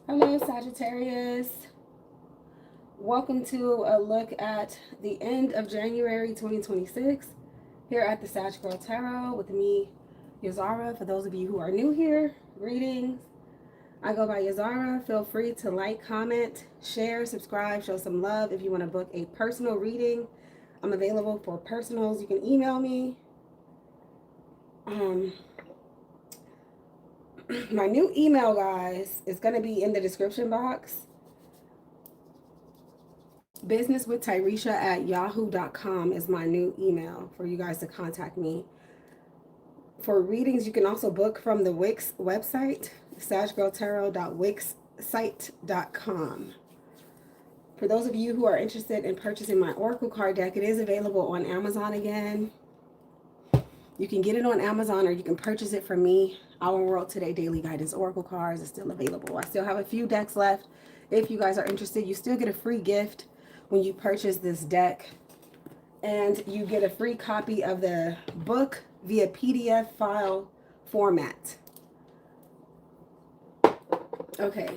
Hello, Sagittarius. Welcome to a look at the end of January 2026 here at the Sagittarius with me, Yazara. For those of you who are new here, greetings. I go by Yazara. Feel free to like, comment, share, subscribe, show some love. If you want to book a personal reading, I'm available for personals. You can email me. My new email, guys, is going to be in the description box. Businesswithtyresha@yahoo.com is my new email for you guys to contact me. For readings, you can also book from the Wix website, Sagittarius.wixsite.com. For those of you who are interested in purchasing my Oracle card deck, it is available on Amazon again. You can get it on Amazon or you can purchase it from me. Our World Today Daily Guidance Oracle cards is still available. I still have a few decks left. If you guys are interested, you still get a free gift when you purchase this deck. And you get a free copy of the book via PDF file format. Okay.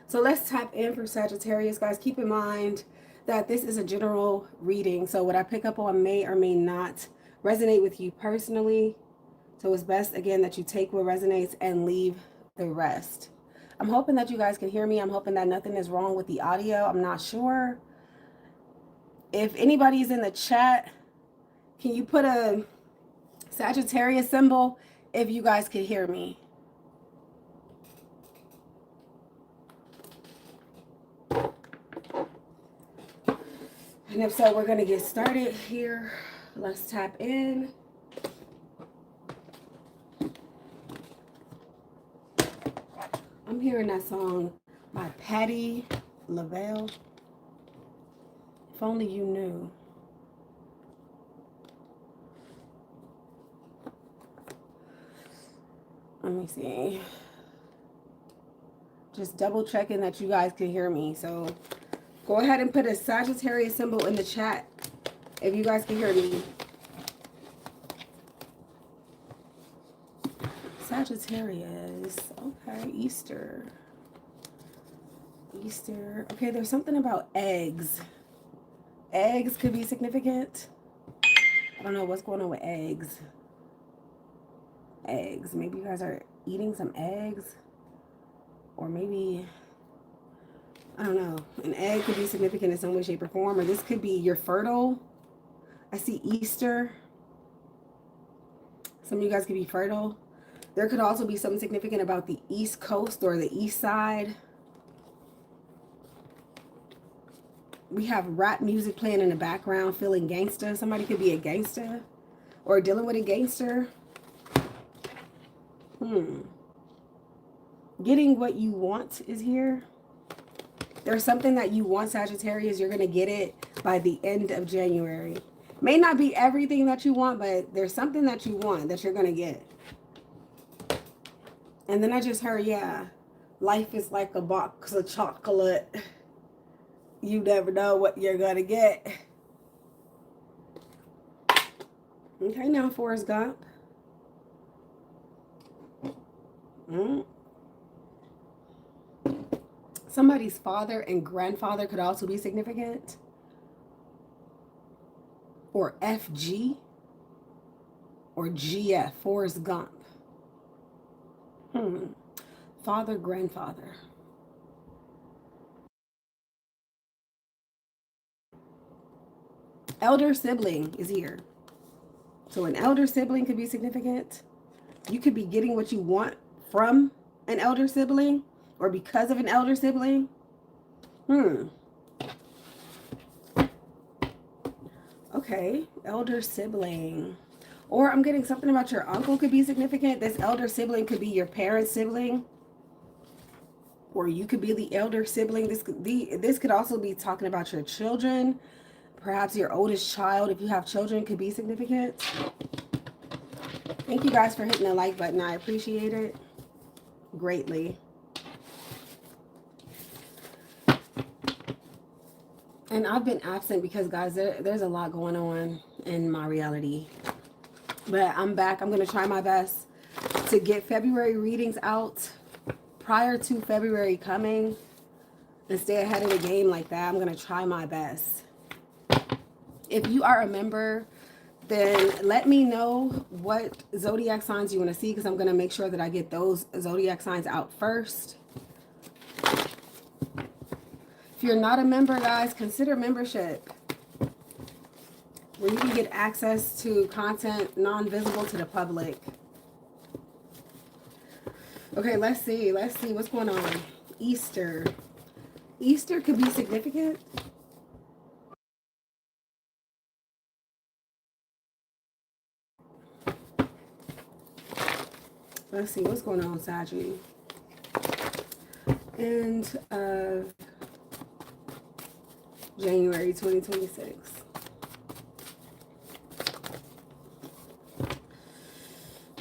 So let's tap in for Sagittarius, guys. Keep in mind that this is a general reading. So what I pick up on may or may not resonate with you personally. So it's best, again, that you take what resonates and leave the rest. I'm hoping that you guys can hear me. I'm hoping that nothing is wrong with the audio. I'm not sure. If anybody's in the chat, can you put a Sagittarius symbol if you guys can hear me? And if so, we're going to get started here. Let's tap in. I'm hearing that song by Patti LaBelle. If only you knew. Let me see. Just double checking that you guys can hear me. So go ahead and put a Sagittarius symbol in the chat if you guys can hear me. Sagittarius. Okay, Easter. Easter. Okay, there's something about eggs. Eggs could be significant. I don't know what's going on with eggs. Eggs. Maybe you guys are eating some eggs. Or maybe, I don't know. An egg could be significant in some way, shape, or form. Or this could be you're fertile. I see Easter. Some of you guys could be fertile. There could also be something significant about the East Coast or the East Side. We have rap music playing in the background, feeling gangster. Somebody could be a gangster or dealing with a gangster. Getting what you want is here. There's something that you want, Sagittarius. You're going to get it by the end of January. May not be everything that you want, but there's something that you want that you're going to get. And then I just heard, yeah, life is like a box of chocolate. You never know what you're going to get. Okay, now Forrest Gump. Somebody's father and grandfather could also be significant. Or FG. Or GF, Forrest Gump. Father, grandfather. Elder sibling is here. So an elder sibling could be significant. You could be getting what you want from an elder sibling or because of an elder sibling. Okay, elder sibling. Or I'm getting something about your uncle could be significant. This elder sibling could be your parent's sibling. Or you could be the elder sibling. This could also be talking about your children. Perhaps your oldest child, if you have children, could be significant. Thank you guys for hitting the like button. I appreciate it greatly. And I've been absent because, guys, there's a lot going on in my reality. But I'm back. I'm going to try my best to get February readings out prior to February coming and stay ahead of the game like that. I'm going to try my best. If you are a member, then let me know what zodiac signs you want to see, because I'm going to make sure that I get those zodiac signs out first. If you're not a member, guys, consider membership, where you can get access to content non-visible to the public. Okay, let's see what's going on. Easter could be significant. Let's see what's going on, Sagittarius. End of January 2026.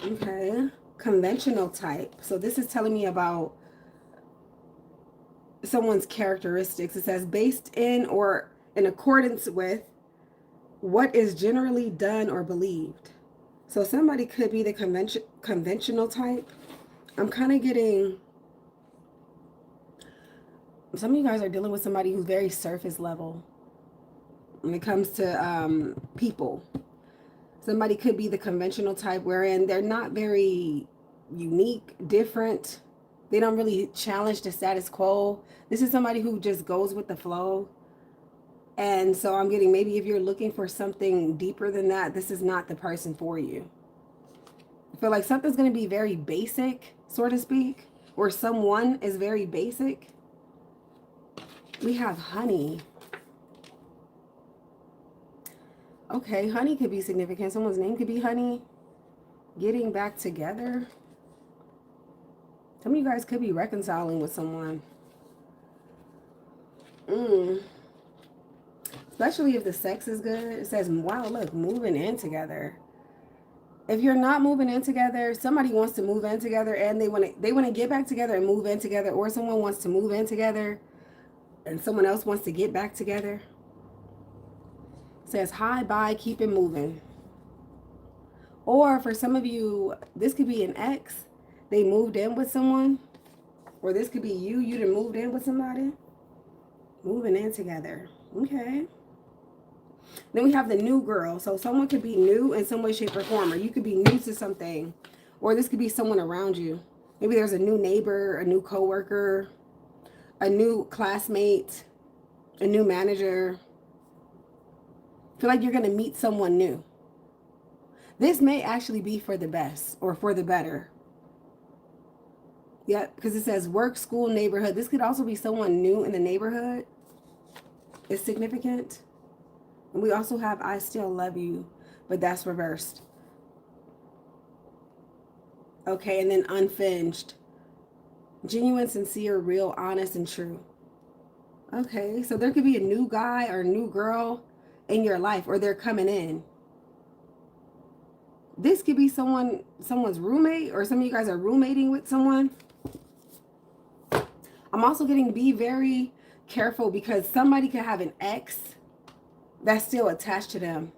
Okay, conventional type. So this is telling me about someone's characteristics. It says based in or in accordance with what is generally done or believed. So somebody could be the conventional type. I'm kind of getting, some of you guys are dealing with somebody who's very surface level when it comes to people. Somebody could be the conventional type, wherein they're not very unique, different. They don't really challenge the status quo. This is somebody who just goes with the flow. And so I'm getting, maybe if you're looking for something deeper than that, this is not the person for you. I feel like something's going to be very basic, so to speak, or someone is very basic. We have honey. Okay, honey could be significant. Someone's name could be Honey. Getting back together. Some of you guys could be reconciling with someone. Especially if the sex is good. It says, wow, look, moving in together. If you're not moving in together, somebody wants to move in together and they want to get back together and move in together, or someone wants to move in together and someone else wants to get back together. It says, hi, bye, keep it moving. Or for some of you, this could be an ex. They moved in with someone. Or this could be you done moved in with somebody. Moving in together. Okay. Then we have the new girl. So someone could be new in some way, shape, or form. Or you could be new to something. Or this could be someone around you. Maybe there's a new neighbor, a new coworker, a new classmate, a new manager. I feel like you're going to meet someone new. This may actually be for the best or for the better. Yep, because it says work, school, neighborhood. This could also be someone new in the neighborhood. It's significant. And we also have I still love you, but that's reversed. Okay, and then unfinished. Genuine, sincere, real, honest, and true. Okay, so there could be a new guy or a new girl in your life, or they're coming in. This could be someone's roommate, or some of you guys are roommating with someone. I'm also getting, be very careful, because somebody could have an ex that's still attached to them.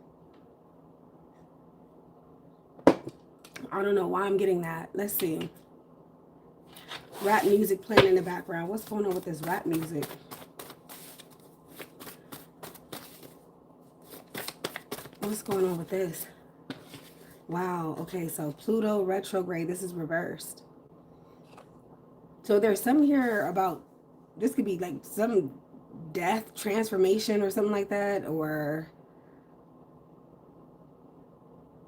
I don't know why I'm getting that. Let's see. Rap music playing in the background. What's going on with this rap music? What's going on with this? Wow. Okay, so Pluto retrograde. This is reversed. So there's some here about, this could be like some death, transformation, or something like that. Or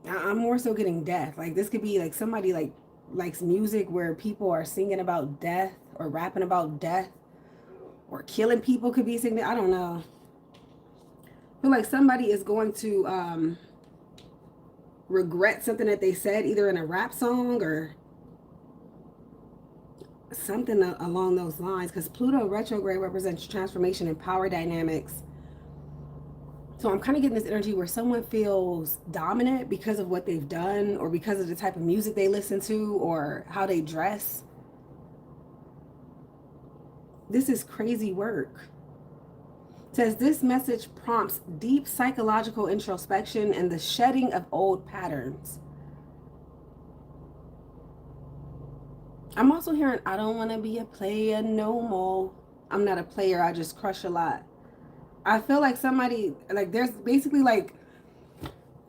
I'm more so getting death. Like this could be like somebody like likes music where people are singing about death or rapping about death, or killing people could be singing. I don't know. I feel like somebody is going to regret something that they said, either in a rap song or something along those lines, because Pluto retrograde represents transformation and power dynamics. So I'm kind of getting this energy where someone feels dominant because of what they've done, or because of the type of music they listen to, or how they dress. This is crazy work. It says this message prompts deep psychological introspection and the shedding of old patterns. I'm also hearing, I don't want to be a player no more. I'm not a player. I just crush a lot. I feel like somebody, like there's basically like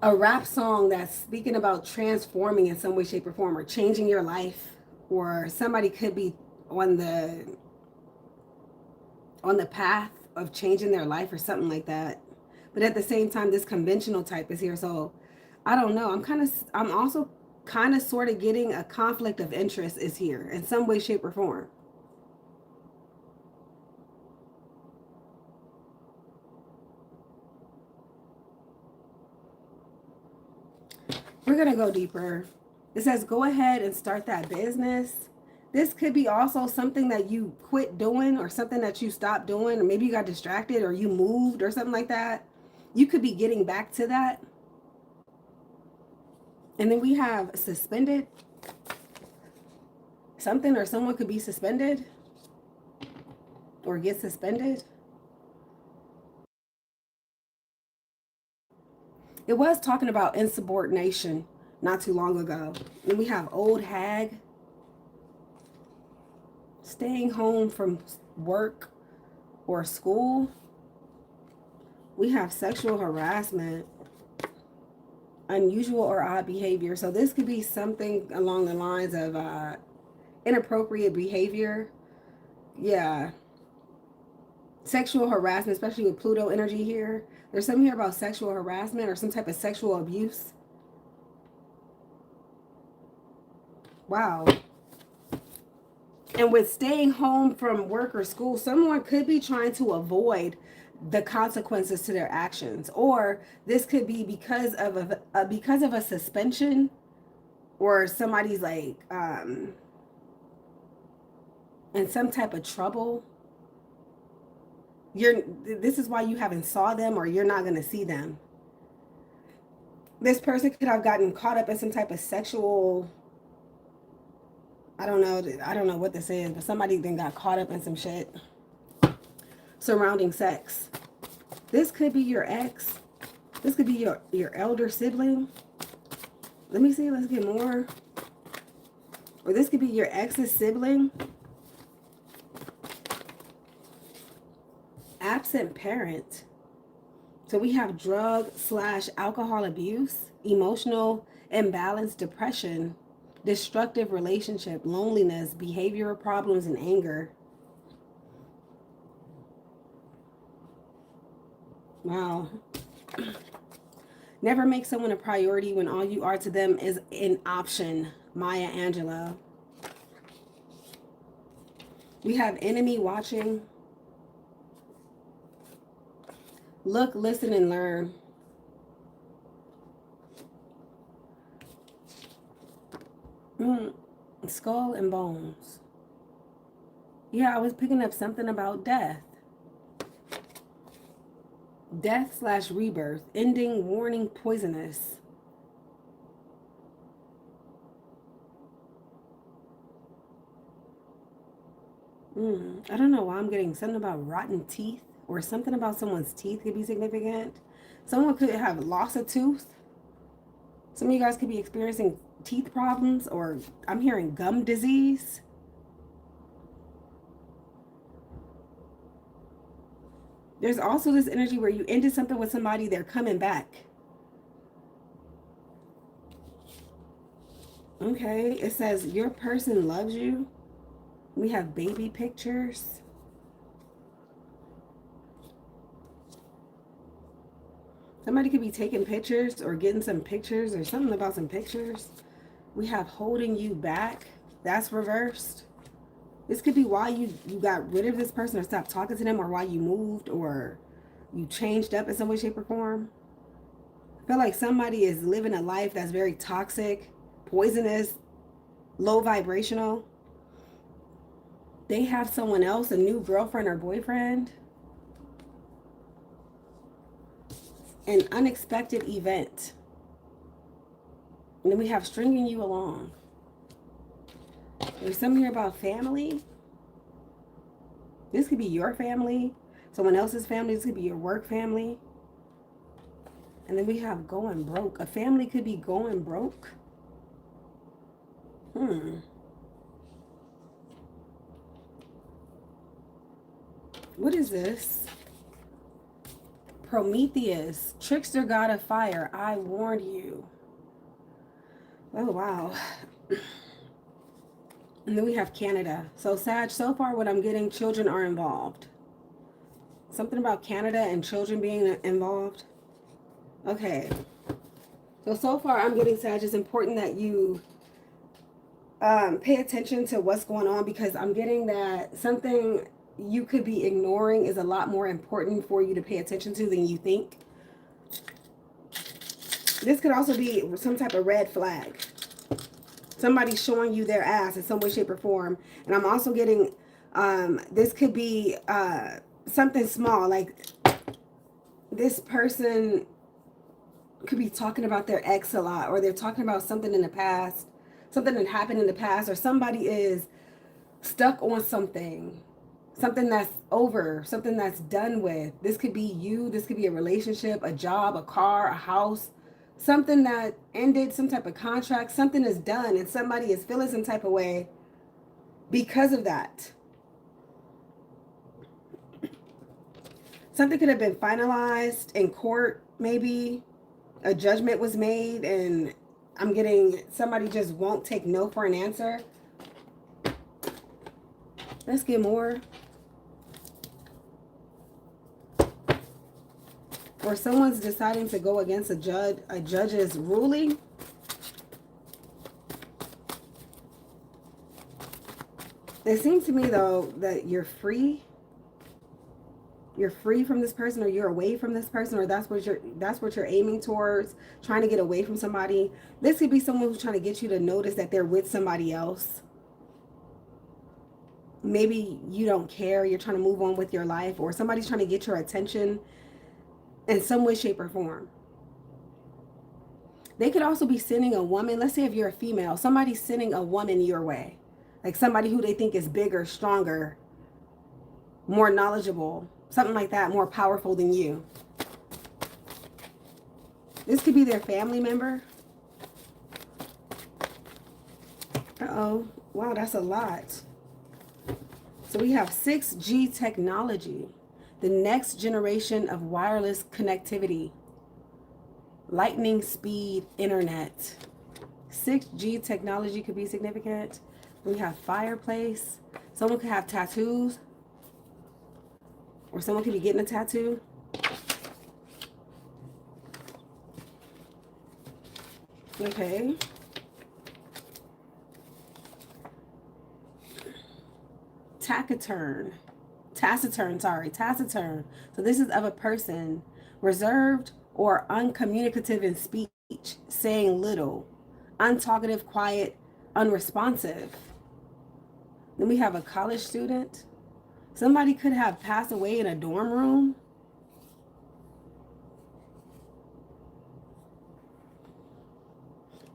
a rap song that's speaking about transforming in some way, shape, or form, or changing your life, or somebody could be on the path of changing their life or something like that. But at the same time, this conventional type is here, so I don't know. I'm also kind of sort of getting a conflict of interest is here in some way, shape, or form. We're going to go deeper. It says, go ahead and start that business. This could be also something that you quit doing or something that you stopped doing, or maybe you got distracted or you moved or something like that. You could be getting back to that. And then we have suspended. Something or someone could be suspended or get suspended. It was talking about insubordination not too long ago. And we have old hag, staying home from work or school. We have sexual harassment, unusual or odd behavior. So this could be something along the lines of inappropriate behavior. Yeah. Sexual harassment, especially with Pluto energy here. There's something here about sexual harassment or some type of sexual abuse. Wow. And with staying home from work or school, someone could be trying to avoid the consequences to their actions, or this could be because of a suspension, or somebody's like in some type of trouble. This is why you haven't saw them, or you're not going to see them. This person could have gotten caught up in some type of sexual, I don't know what this is, but somebody then got caught up in some shit surrounding sex. This could be your ex. This could be your elder sibling. Let me see, let's get more. Or this could be your ex's sibling. Absent parent. So we have drug/alcohol abuse, emotional imbalance, depression, destructive relationship, loneliness, behavioral problems, and anger. Wow. Never make someone a priority when all you are to them is an option. Maya Angelou. We have enemy watching. Look, listen, and learn. Skull and bones. Yeah, I was picking up something about death. Death/rebirth. Ending, warning, poisonous. I don't know why I'm getting something about rotten teeth, or something about someone's teeth could be significant. Someone could have lost a tooth. Some of you guys could be experiencing teeth problems, or I'm hearing gum disease. There's also this energy where you ended something with somebody, they're coming back. Okay, it says your person loves you. We have baby pictures. Somebody could be taking pictures or getting some pictures, or something about some pictures. We have holding you back. That's reversed. This could be why you got rid of this person or stopped talking to them, or why you moved, or you changed up in some way, shape, or form. I feel like somebody is living a life that's very toxic, poisonous, low vibrational. They have someone else, a new girlfriend or boyfriend. An unexpected event. And then we have stringing you along. There's something here about family. This could be your family, someone else's family. This could be your work family. And then we have going broke. A family could be going broke. What is this? Prometheus, trickster god of fire, I warned you. Oh, wow. And then we have Canada. So Sag, so far what I'm getting, children are involved. Something about Canada and children being involved. Okay. So far I'm getting, Sag, it's important that you pay attention to what's going on, because I'm getting that something you could be ignoring is a lot more important for you to pay attention to than you think. This could also be some type of red flag. Somebody showing you their ass in some way, shape, or form. And I'm also getting, this could be something small. Like, this person could be talking about their ex a lot, or they're talking about something in the past, something that happened in the past, or somebody is stuck on something that's over, something that's done with. This could be you. This could be a relationship, a job, a car, a house. Something that ended, some type of contract, something is done, and somebody is feeling some type of way because of that. Something could have been finalized in court, maybe. A judgment was made, and I'm getting somebody just won't take no for an answer. Let's get more. Or someone's deciding to go against a judge's ruling. It seems to me, though, that you're free. You're free from this person, or you're away from this person, or that's what you're aiming towards, trying to get away from somebody. This could be someone who's trying to get you to notice that they're with somebody else. Maybe you don't care. You're trying to move on with your life, or somebody's trying to get your attention in some way, shape, or form. They could also be sending a woman. Let's say if you're a female, somebody's sending a woman your way. Like somebody who they think is bigger, stronger, more knowledgeable, something like that, more powerful than you. This could be their family member. Uh-oh. Wow, that's a lot. So we have 6G technology. The next generation of wireless connectivity. Lightning speed internet. 6G technology could be significant. We have fireplace. Someone could have tattoos. Or someone could be getting a tattoo. Okay. Taciturn. So this is of a person reserved or uncommunicative in speech, saying little, untalkative, quiet, unresponsive. Then we have a college student. Somebody could have passed away in a dorm room.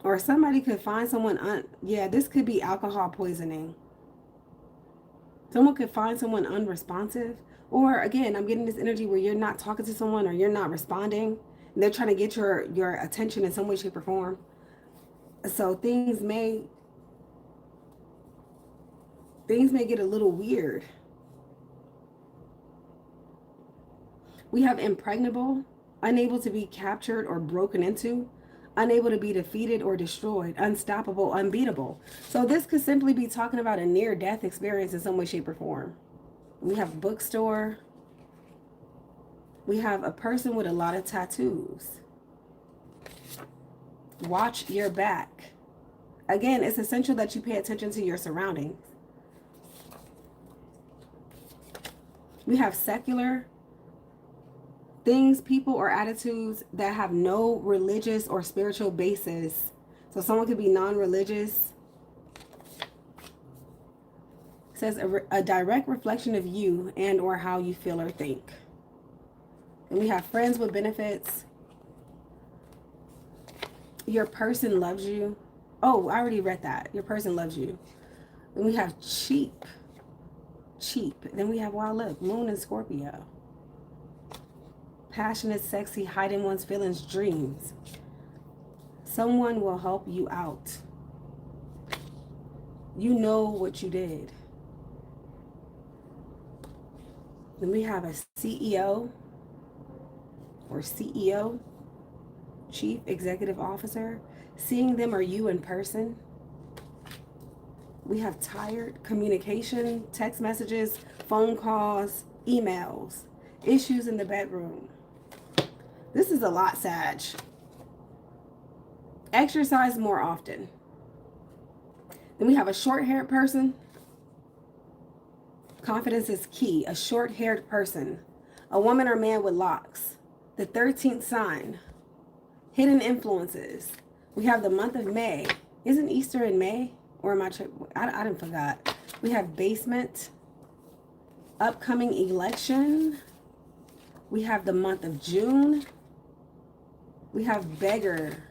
Or somebody could find someone, yeah, this could be alcohol poisoning. Someone could find someone unresponsive. Or again, I'm getting this energy where you're not talking to someone, or you're not responding. And they're trying to get your attention in some way, shape, or form. So things may get a little weird. We have impregnable, unable to be captured or broken into, unable to be defeated or destroyed, unstoppable, unbeatable. So this could simply be talking about a near-death experience in some way, shape, or form. We have a bookstore. We have a person with a lot of tattoos. Watch your back. Again, it's essential that you pay attention to your surroundings. We have secular things, people, or attitudes that have no religious or spiritual basis. So someone could be non-religious. It says a direct reflection of you and or how you feel or think. And we have friends with benefits. Your person loves you. Oh, I already read that. Your person loves you. And we have cheap. Then we have, wow, look, Moon and Scorpio. Passionate, sexy, hiding one's feelings, dreams. Someone will help you out. You know what you did. Then we have a CEO or CEO, Chief Executive Officer. Seeing them or you in person. We have tired, communication, text messages, phone calls, emails, issues in the bedroom. This is a lot, Sag. Exercise more often. Then we have a short-haired person. Confidence is key. A short-haired person. A woman or man with locks. The 13th sign. Hidden influences. We have the month of May. Isn't Easter in May? Or am I didn't forgot. We have basement. Upcoming election. We have the month of June. We have beggar.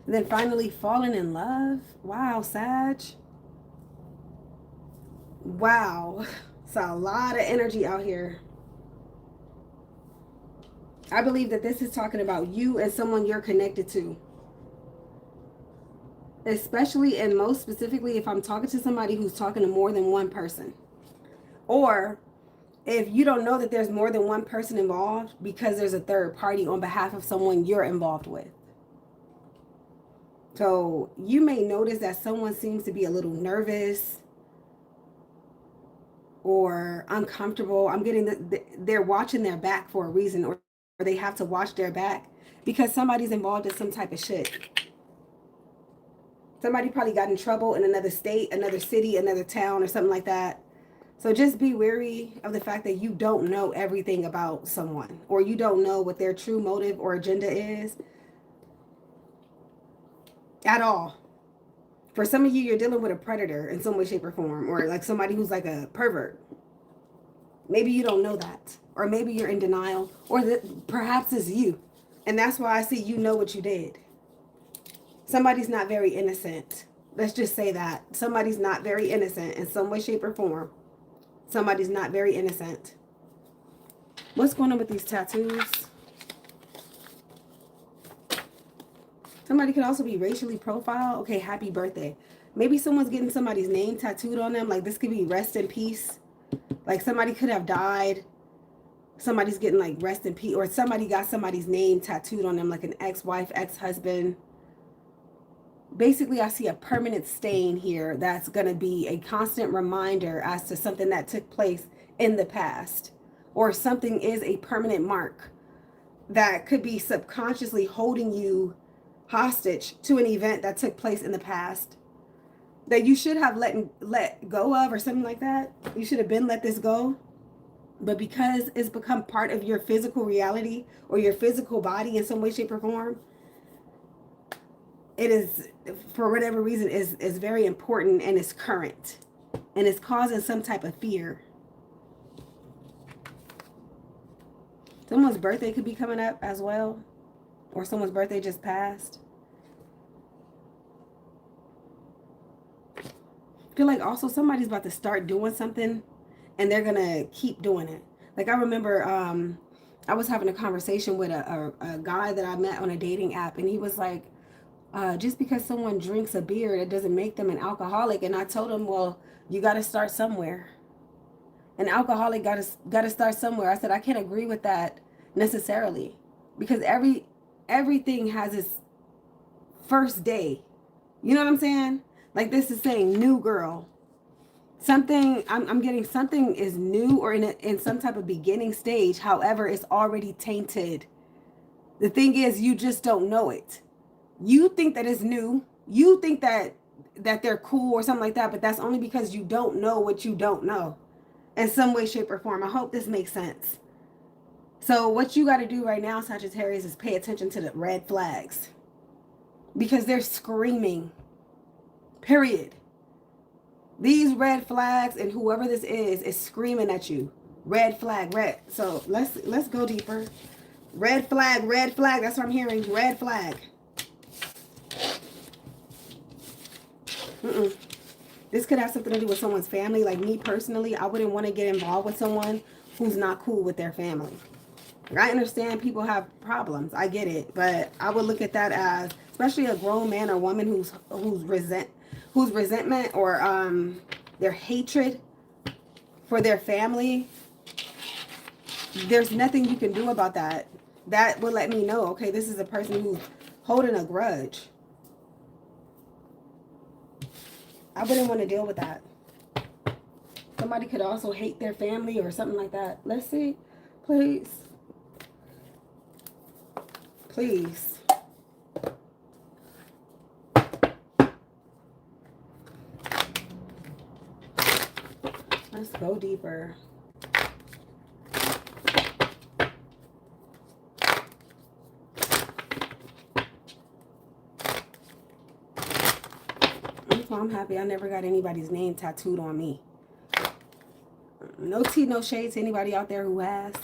And then finally, falling in love. Wow, Sag. Wow. It's a lot of energy out here. I believe that this is talking about you and someone you're connected to. Especially and most specifically if I'm talking to somebody who's talking to more than one person. Or if you don't know that there's more than one person involved because there's a third party on behalf of someone you're involved with. So you may notice that someone seems to be a little nervous or uncomfortable. I'm getting they're watching their back for a reason, or they have to watch their back because somebody's involved in some type of shit. Somebody probably got in trouble in another state, another city, another town, or something like that. So just be wary of the fact that you don't know everything about someone, or you don't know what their true motive or agenda is at all. For some of you, you're dealing with a predator in some way, shape, or form, or like somebody who's like a pervert. Maybe you don't know that, or maybe you're in denial, or that perhaps it's you. And that's why I see you know what you did. Somebody's not very innocent. Let's just say that. Somebody's not very innocent in some way, shape, or form. Somebody's not very innocent. What's going on with these tattoos? Somebody could also be racially profiled. Okay, happy birthday. Maybe someone's getting somebody's name tattooed on them. Like this could be rest in peace. Like somebody could have died. Somebody's getting like rest in peace. Or somebody got somebody's name tattooed on them, like an ex-wife, ex-husband. Basically, I see a permanent stain here that's going to be a constant reminder as to something that took place in the past. Or something is a permanent mark that could be subconsciously holding you hostage to an event that took place in the past that you should have let go of, or something like that. You should have been let this go. But because it's become part of your physical reality or your physical body in some way, shape, or form, it is, for whatever reason, is very important and is current. And it's causing some type of fear. Someone's birthday could be coming up as well. Or someone's birthday just passed. I feel like also somebody's about to start doing something and they're going to keep doing it. Like I remember I was having a conversation with a guy that I met on a dating app, and he was like, just because someone drinks a beer, it doesn't make them an alcoholic. And I told him, well, you got to start somewhere. An alcoholic got to start somewhere. I said, I can't agree with that necessarily, because everything has its first day. You know what I'm saying? Like this is saying new girl. Something, I'm getting something is new or in some type of beginning stage. However, it's already tainted. The thing is, you just don't know it. You think that it's new. You think that they're cool or something like that, but that's only because you don't know what you don't know in some way, shape, or form. I hope this makes sense. So what you got to do right now, Sagittarius, is pay attention to the red flags, because they're screaming. Period. These red flags, and whoever this is screaming at you. Red flag, red. So let's go deeper. Red flag, red flag. That's what I'm hearing. Red flag. This could have something to do with someone's family. Like me personally, I wouldn't want to get involved with someone who's not cool with their family. I understand people have problems. I get it. But I would look at that as, especially a grown man or woman whose resentment or their hatred for their family, there's nothing you can do about that. That will let me know, okay, this is a person who's holding a grudge. I wouldn't want to deal with that. Somebody could also hate their family or something like that. Let's see. Please. Please. Let's go deeper. I'm happy I never got anybody's name tattooed on me. No tea, no shade to anybody out there who has.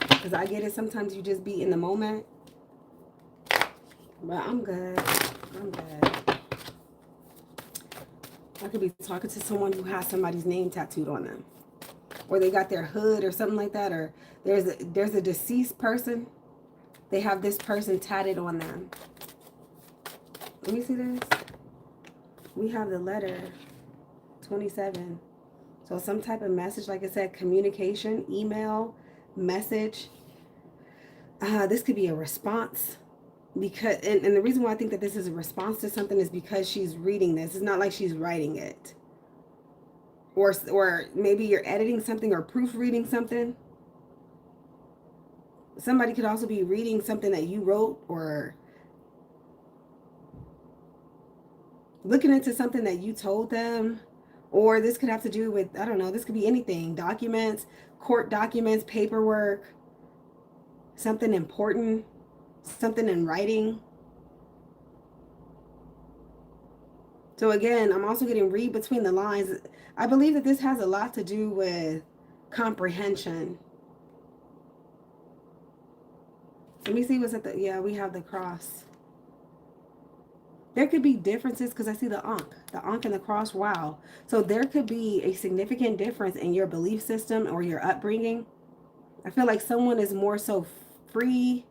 Because I get it. Sometimes you just be in the moment. But I'm good. I'm good. I could be talking to someone who has somebody's name tattooed on them. Or they got their hood or something like that. Or there's a deceased person. They have this person tatted on them. Let me see this. We have the letter 27. So some type of message, like I said, communication, email, message. This could be a response. Because and the reason why I think that this is a response to something is because she's reading this. It's not like she's writing it. Or maybe you're editing something or proofreading something. Somebody could also be reading something that you wrote or looking into something that you told them. Or this could have to do with, I don't know, this could be anything. Documents, court documents, paperwork, something important, something in writing. So again, I'm also getting read between the lines. I believe that this has a lot to do with comprehension. Let me see what's at the, yeah, we have the cross. There could be differences because I see the Ankh and the cross. Wow. So there could be a significant difference in your belief system or your upbringing. I feel like someone is more so free,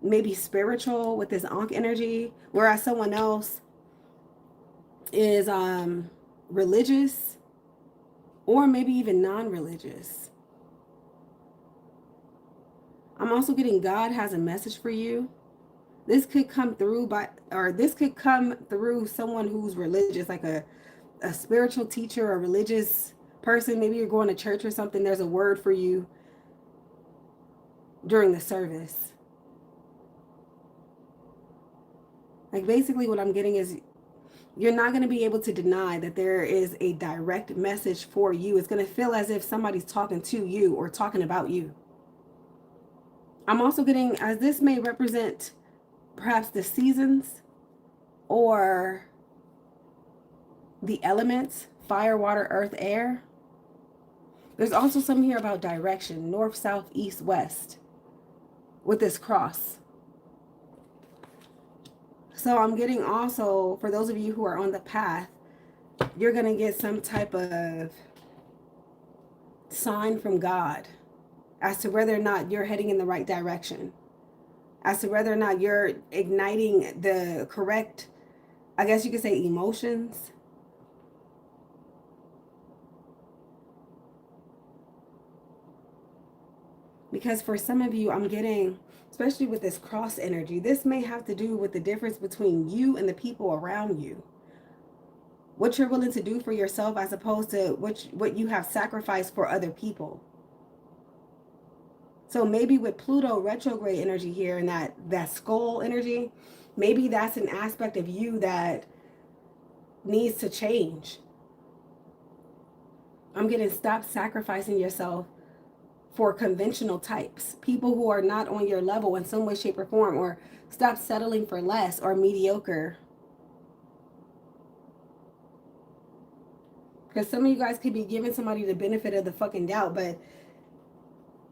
maybe spiritual with this Ankh energy, whereas someone else is religious or maybe even non-religious. I'm also getting God has a message for you. This could come through this could come through someone who's religious, like a spiritual teacher, a religious person. Maybe you're going to church or something. There's a word for you during the service. Like basically what I'm getting is you're not going to be able to deny that there is a direct message for you. It's going to feel as if somebody's talking to you or talking about you. I'm also getting, as this may represent perhaps the seasons or the elements, fire, water, earth, air. There's also something here about direction, north, south, east, west, with this cross. So I'm getting also, for those of you who are on the path, you're going to get some type of sign from God as to whether or not you're heading in the right direction, as to whether or not you're igniting the correct, I guess you could say, emotions. Because for some of you, I'm getting, especially with this cross energy, this may have to do with the difference between you and the people around you. What you're willing to do for yourself as opposed to what you have sacrificed for other people. So maybe with Pluto retrograde energy here and that skull energy, maybe that's an aspect of you that needs to change. I'm getting stop sacrificing yourself for conventional types, people who are not on your level in some way, shape, or form, or stop settling for less or mediocre. Because some of you guys could be giving somebody the benefit of the fucking doubt, but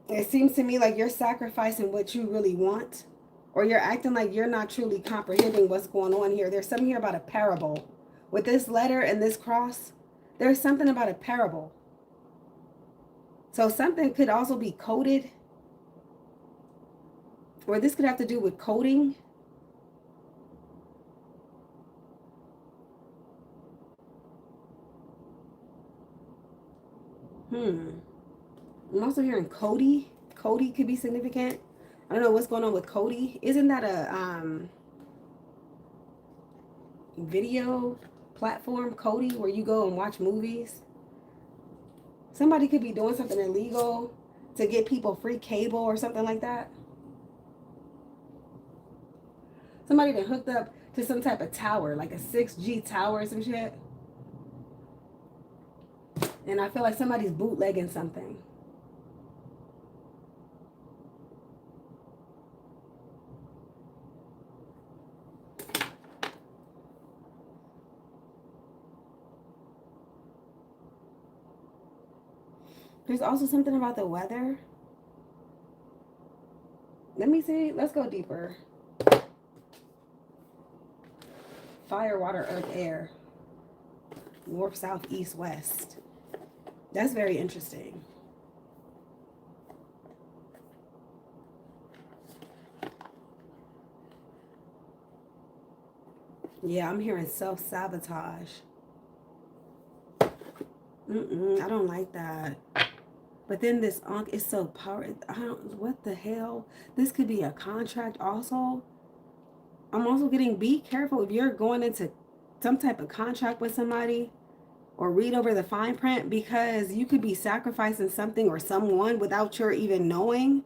it seems to me like you're sacrificing what you really want, or you're acting like you're not truly comprehending what's going on here. There's something here about a parable. With this letter and this cross, there's something about a parable. So something could also be coded, or this could have to do with coding. I'm also hearing Cody. Cody could be significant. I don't know what's going on with Cody. Isn't that a video platform, Cody, where you go and watch movies? Somebody could be doing something illegal to get people free cable or something like that. Somebody that hooked up to some type of tower, like a 6G tower or some shit. And I feel like somebody's bootlegging something. There's also something about the weather. Let me see. Let's go deeper. Fire, water, earth, air. North, south, east, west. That's very interesting. Yeah, I'm hearing self-sabotage. I don't like that. But then this Ankh is so powerful. What the hell? This could be a contract also. I'm also getting, be careful if you're going into some type of contract with somebody, or read over the fine print, because you could be sacrificing something or someone without your even knowing.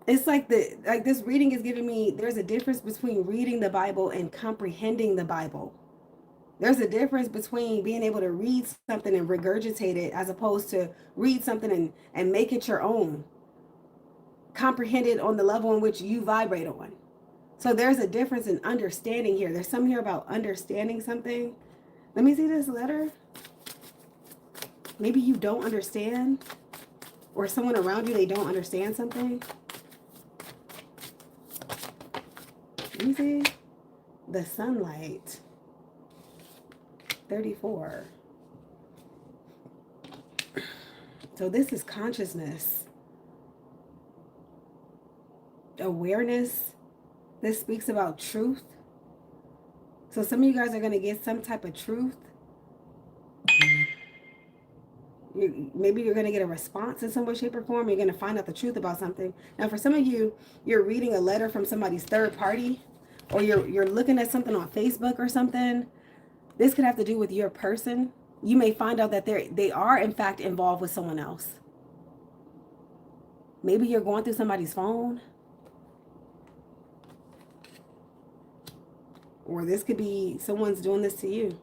It's like this reading is giving me, there's a difference between reading the Bible and comprehending the Bible. There's a difference between being able to read something and regurgitate it, as opposed to read something and make it your own. Comprehend it on the level in which you vibrate on. So there's a difference in understanding here. There's something here about understanding something. Let me see this letter. Maybe you don't understand, or someone around you, they don't understand something. Let me see. The sunlight. 34. So this is consciousness. Awareness. This speaks about truth. So some of you guys are going to get some type of truth. Maybe you're going to get a response in some way, shape, or form. You're going to find out the truth about something. Now, for some of you, you're reading a letter from somebody's third party, or you're looking at something on Facebook or something. This could have to do with your person. You may find out that they are, in fact, involved with someone else. Maybe you're going through somebody's phone. Or this could be someone's doing this to you.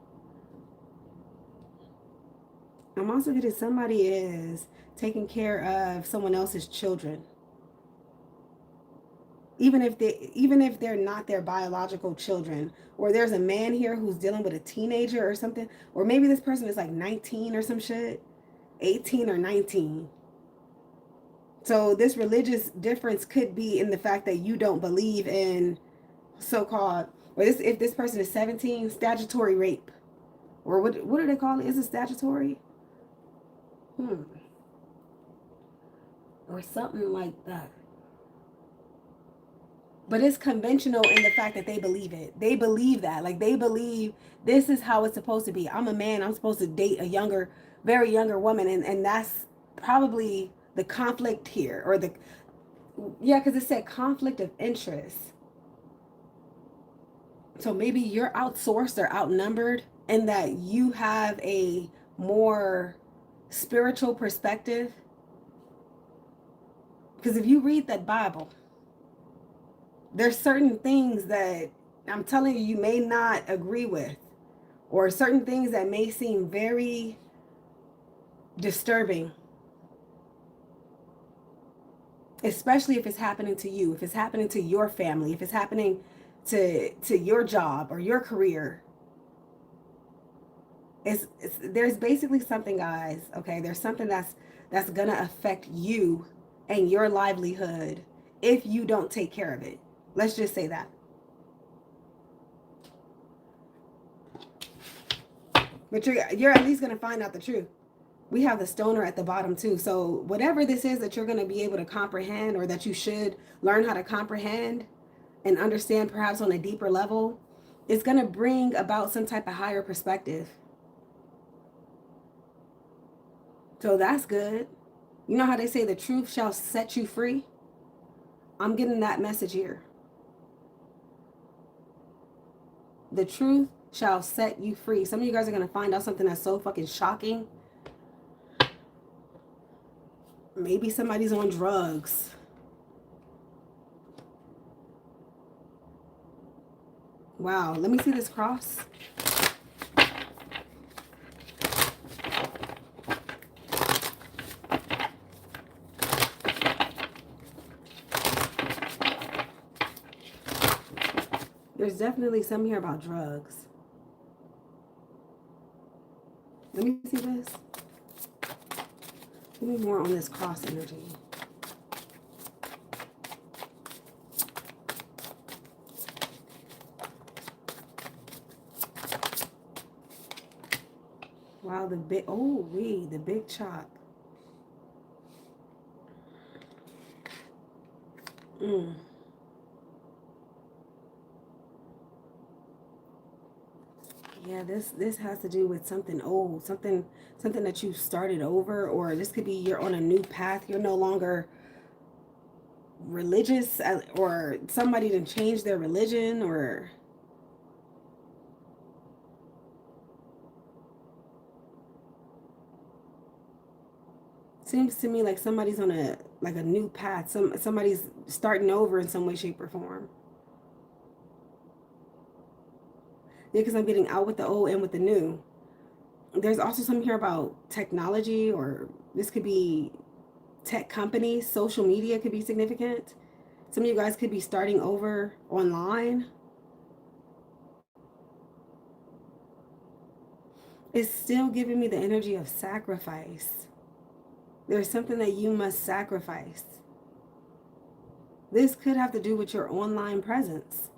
I'm also getting somebody is taking care of someone else's children. Even if they're not their biological children. Or there's a man here who's dealing with a teenager or something. Or maybe this person is like 19 or some shit. 18 or 19. So this religious difference could be in the fact that you don't believe in so-called, or this, if this person is 17, statutory rape. Or what do they call it? Is it statutory? Or something like that. But it's conventional in the fact that they believe it. They believe that. Like, they believe this is how it's supposed to be. I'm a man. I'm supposed to date a younger, very younger woman. And that's probably the conflict here. Or the, yeah, because it said conflict of interest. So maybe you're outsourced or outnumbered, and that you have a more spiritual perspective. Because if you read that Bible, there's certain things that I'm telling you, you may not agree with, or certain things that may seem very disturbing, especially if it's happening to you, if it's happening to your family, if it's happening to your job or your career. There's basically something, guys, okay? There's something that's gonna affect you and your livelihood if you don't take care of it. Let's just say that. But you're at least gonna find out the truth. We have the stoner at the bottom too. So whatever this is that you're gonna be able to comprehend, or that you should learn how to comprehend and understand perhaps on a deeper level, it's gonna bring about some type of higher perspective. So that's good. You know how they say the truth shall set you free? I'm getting that message here. The truth shall set you free. Some of you guys are going to find out something that's so fucking shocking. Maybe somebody's on drugs. Wow, let me see this cross. There's definitely some here about drugs. Let me see this. Give me more on this cross energy. Wow, the big, oh, the big chop. Yeah, this has to do with something old, something that you started over, or this could be you're on a new path. You're no longer religious, or somebody didn't change their religion, or seems to me like somebody's on a new path. Somebody's starting over in some way, shape, or form. Yeah, because I'm getting out with the old and with the new. There's also something here about technology, or this could be tech companies. Social media could be significant. Some of you guys could be starting over online. It's still giving me the energy of sacrifice. There's something that you must sacrifice. This could have to do with your online presence.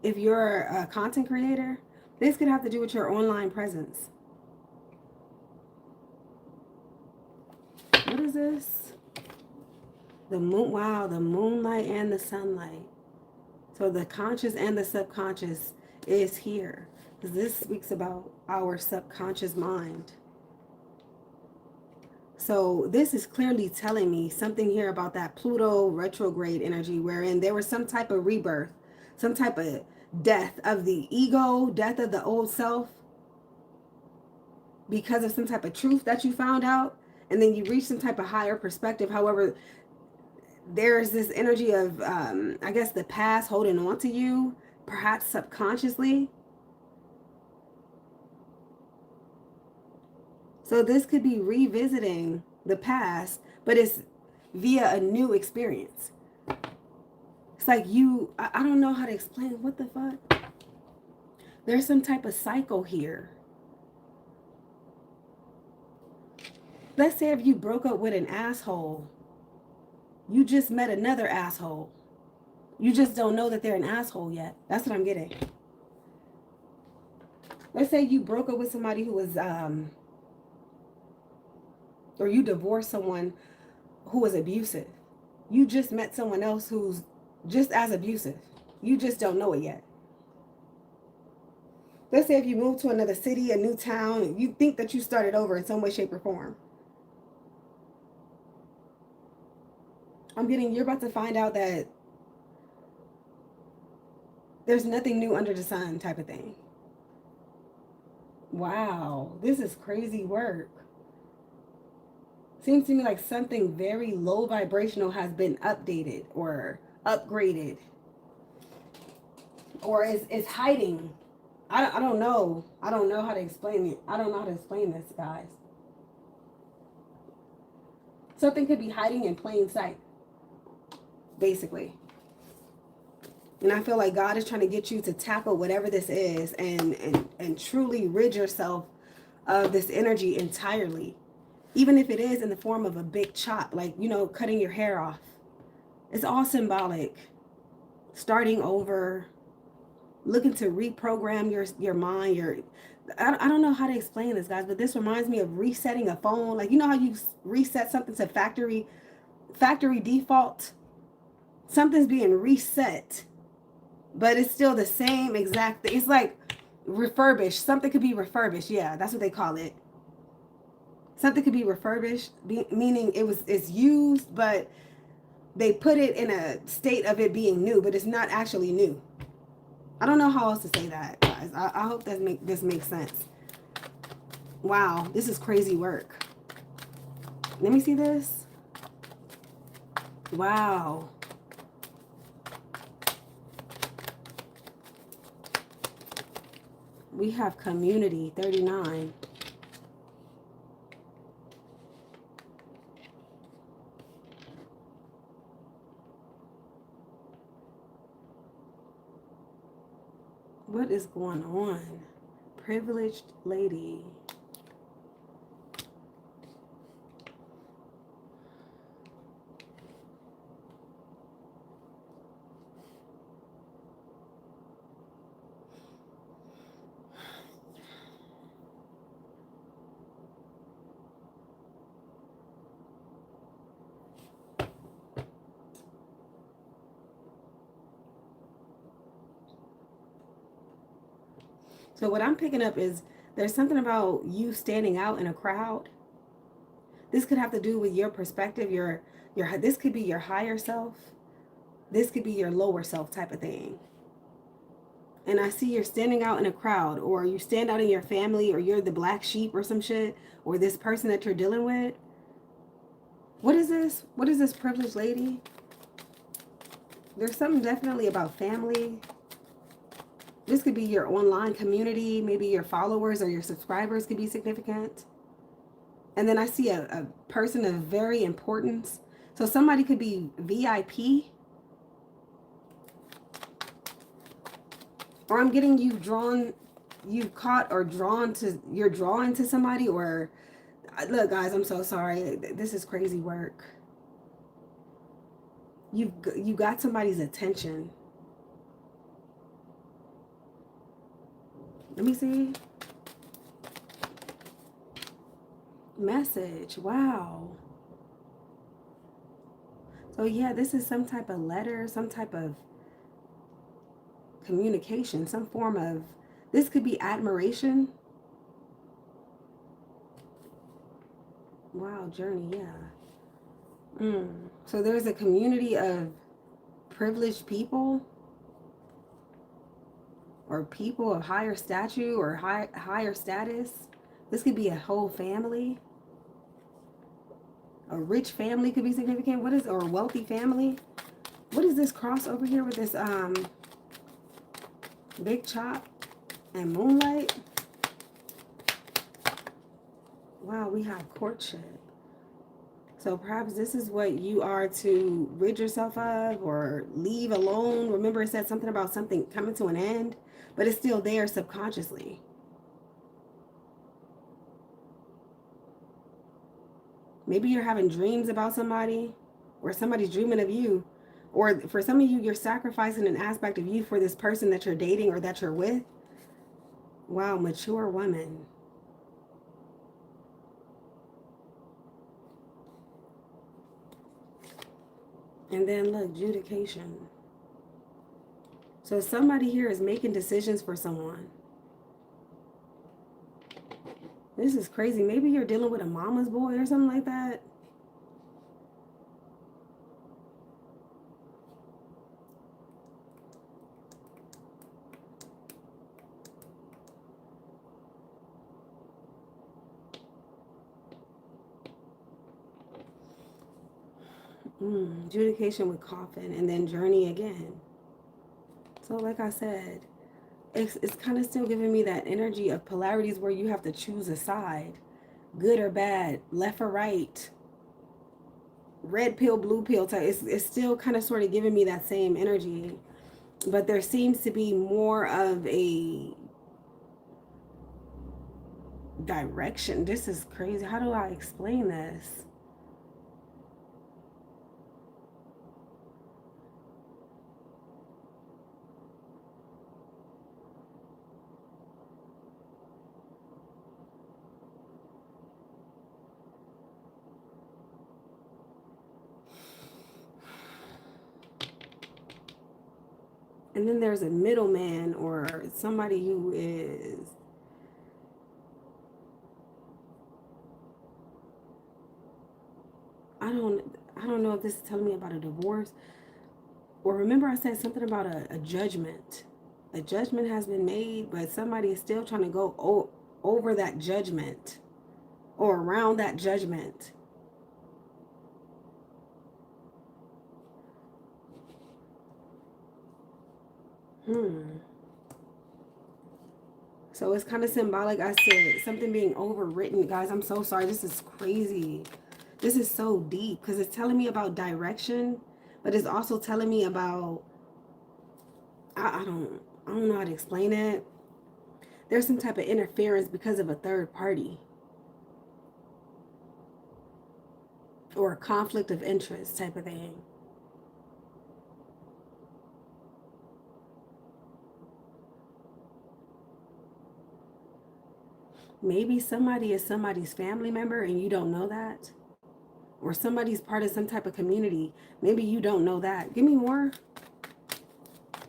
If you're a content creator, this could have to do with your online presence. What is this? The moon. Wow, the moonlight and the sunlight. So the conscious and the subconscious is here. This speaks about our subconscious mind. So this is clearly telling me something here about that Pluto retrograde energy, wherein there was some type of rebirth, some type of death of the ego, death of the old self, because of some type of truth that you found out, and then you reach some type of higher perspective. However, there's this energy of, I guess, the past holding on to you, perhaps subconsciously. So this could be revisiting the past, but it's via a new experience. It's like I don't know how to explain it. What the fuck? There's some type of cycle here. Let's say if you broke up with an asshole, you just met another asshole. You just don't know that they're an asshole yet. That's what I'm getting. Let's say you broke up with somebody who was, or you divorced someone who was abusive. You just met someone else who's just as abusive. You just don't know it yet. Let's say if you move to another city, a new town, you think that you started over in some way, shape, or form. I'm getting, you're about to find out that there's nothing new under the sun type of thing. Wow, this is crazy work. Seems to me like something very low vibrational has been updated or upgraded, or is hiding. I don't know. I don't know how to explain it. I don't know how to explain this, guys. Something could be hiding in plain sight, basically. And I feel like God is trying to get you to tackle whatever this is and truly rid yourself of this energy entirely. Even if it is in the form of a big chop, like, you know, cutting your hair off. It's all symbolic. Starting over, looking to reprogram your mind, I don't know how to explain this, guys, but this reminds me of resetting a phone. Like, you know how you reset something to factory default? Something's being reset, but it's still the same exact thing. It's like refurbished. Something could be refurbished. Yeah, that's what they call it. Something could be refurbished, meaning it's used, but they put it in a state of it being new, but it's not actually new. I don't know how else to say that, guys. I hope that this makes sense. Wow, this is crazy work. Let me see this. Wow. We have community, 39. What is going on? Privileged lady. So what I'm picking up is there's something about you standing out in a crowd. This could have to do with your perspective, your this could be your higher self. This could be your lower self type of thing. And I see you're standing out in a crowd, or you stand out in your family, or you're the black sheep or some shit, or this person that you're dealing with. What is this? What is this privileged lady? There's something definitely about family. This could be your online community. Maybe your followers or your subscribers could be significant. And then I see a person of very importance. So somebody could be VIP. Or I'm getting you drawn, you caught or drawn to, you're drawn to somebody. Or, look guys, I'm so sorry. This is crazy work. You got somebody's attention. Let me see. Message. Wow. So yeah, this is some type of letter, some type of communication, some form of, this could be admiration. Wow, journey, yeah. So there's a community of privileged people, or people of higher stature or higher status. This could be a whole family. A rich family could be significant. What is, or a wealthy family? What is this cross over here with this big chop and moonlight? Wow, we have courtship. So perhaps this is what you are to rid yourself of or leave alone. Remember, it said something about something coming to an end, but it's still there subconsciously. Maybe you're having dreams about somebody, or somebody's dreaming of you. Or for some of you, you're sacrificing an aspect of you for this person that you're dating or that you're with. Wow, mature woman. And then look, adjudication. So somebody here is making decisions for someone. This is crazy. Maybe you're dealing with a mama's boy or something like that. Adjudication with coffin, and then journey again. So like I said, it's kind of still giving me that energy of polarities where you have to choose a side. Good or bad, left or right, red pill, blue pill type. It's still kind of sort of giving me that same energy. But there seems to be more of a direction. This is crazy. How do I explain this? And then there's a middleman or somebody who is don't know if this is telling me about a divorce. Or remember I said something about a judgment. A judgment has been made, but somebody is still trying to go over that judgment or around that judgment. So it's kind of symbolic. I said something being overwritten. Guys, I'm so sorry. This is crazy. This is so deep because it's telling me about direction, but it's also telling me about, I don't know how to explain it. There's some type of interference because of a third party or a conflict of interest type of thing. Maybe somebody is somebody's family member and you don't know that. Or somebody's part of some type of community. Maybe you don't know that. Give me more.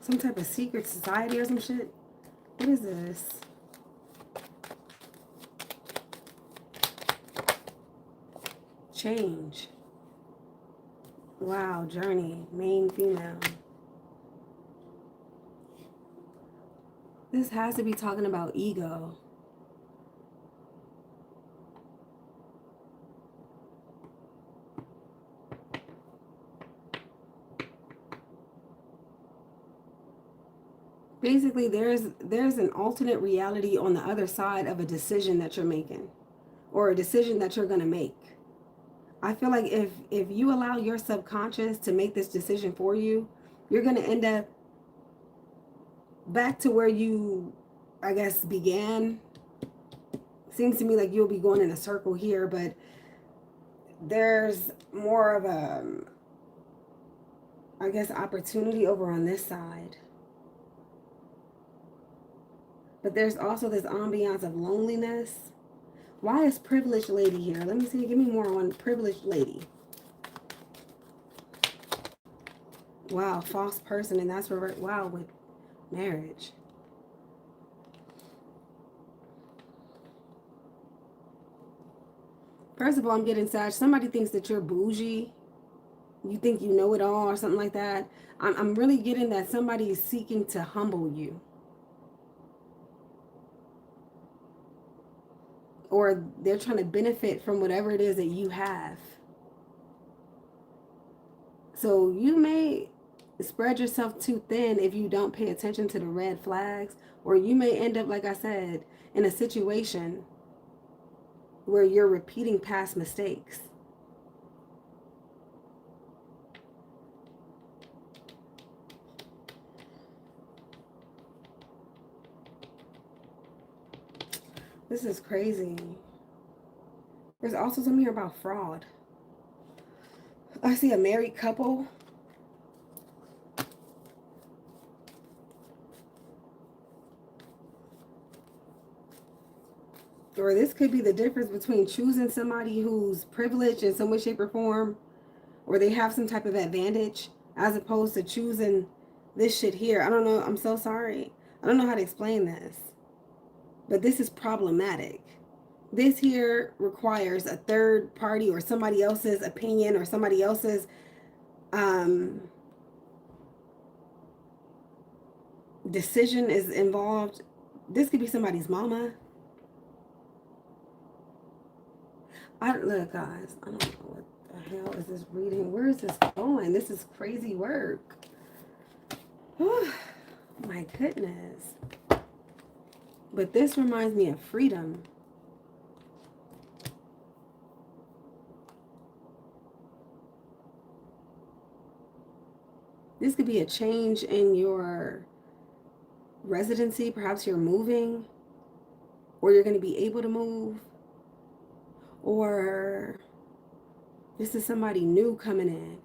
Some type of secret society or some shit. What is this? Change. Wow, journey. Main female. This has to be talking about ego. Basically, there's an alternate reality on the other side of a decision that you're making or a decision that you're going to make. I feel like if you allow your subconscious to make this decision for you, you're going to end up back to where you, I guess, began. Seems to me like you'll be going in a circle here, but there's more of a, I guess, opportunity over on this side. But there's also this ambiance of loneliness. Why is privileged lady here? Let me see. Give me more on privileged lady. Wow, false person. And that's where, wow, with marriage. First of all, I'm getting Sag. Somebody thinks that you're bougie. You think you know it all or something like that. I'm really getting that somebody is seeking to humble you. Or they're trying to benefit from whatever it is that you have. So you may spread yourself too thin if you don't pay attention to the red flags. Or you may end up, like I said, in a situation where you're repeating past mistakes. This is crazy. There's also something here about fraud. I see a married couple. Or this could be the difference between choosing somebody who's privileged in some way, shape, or form, or they have some type of advantage, as opposed to choosing this shit here. I don't know. I'm so sorry. I don't know how to explain this. But this is problematic. This here requires a third party or somebody else's opinion or somebody else's decision is involved. This could be somebody's mama. Look, guys, I don't know what the hell is this reading. Where is this going? This is crazy work. Oh, my goodness. But this reminds me of freedom. This could be a change in your residency. Perhaps you're moving, or you're going to be able to move, or this is somebody new coming in.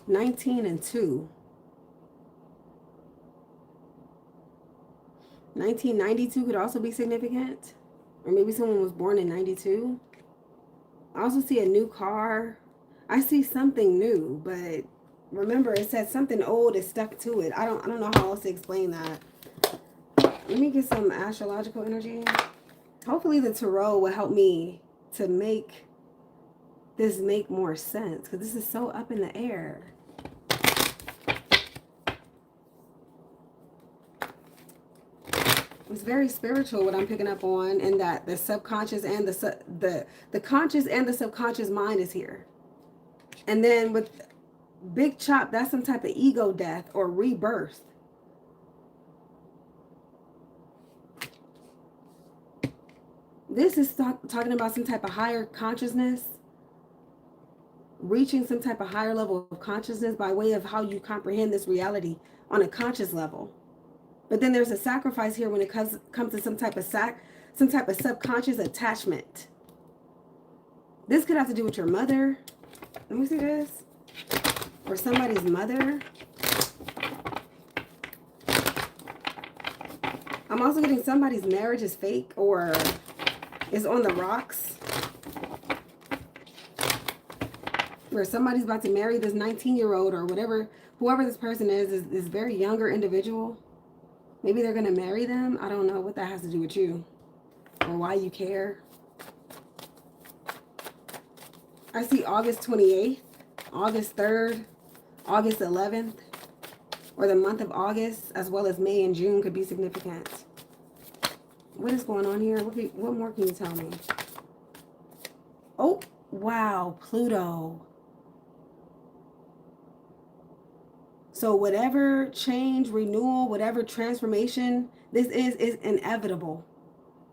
$19 and $2. 1992 could also be significant. Or maybe someone was born in 92. I also see a new car. I see something new, but remember it said something old is stuck to it. I don't know how else to explain that. Let me get some astrological energy. Hopefully the tarot will help me to make this make more sense, because this is so up in the air. It's very spiritual what I'm picking up on, and that the subconscious and the conscious and the subconscious mind is here. And then with Big Chop, that's some type of ego death or rebirth. This is talking about some type of higher consciousness, reaching some type of higher level of consciousness by way of how you comprehend this reality on a conscious level. But then there's a sacrifice here when it comes to some type of subconscious attachment. This could have to do with your mother. Let me see this. Or somebody's mother. I'm also getting somebody's marriage is fake or is on the rocks. Where somebody's about to marry this 19-year-old or whatever, whoever this person is very younger individual. Maybe they're going to marry them. I don't know what that has to do with you or why you care. I see August 28th, August 3rd, August 11th, or the month of August, as well as May and June could be significant. What is going on here? What more can you tell me? Oh, wow, Pluto. So whatever change, renewal, whatever transformation this is inevitable.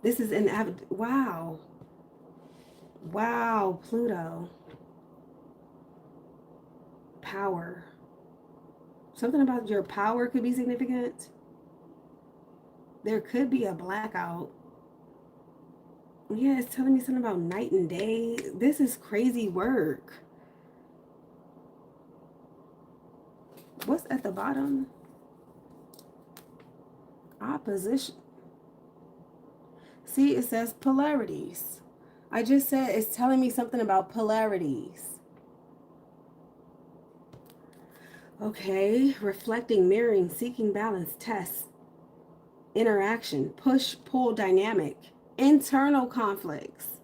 This is inevitable. Wow. Wow, Pluto. Power. Something about your power could be significant. There could be a blackout. Yeah, it's telling me something about night and day. This is crazy work. What's at the bottom? Opposition. See, it says polarities. I just said it's telling me something about polarities. Okay, reflecting, mirroring, seeking balance, test, interaction, push, pull, dynamic, internal conflicts,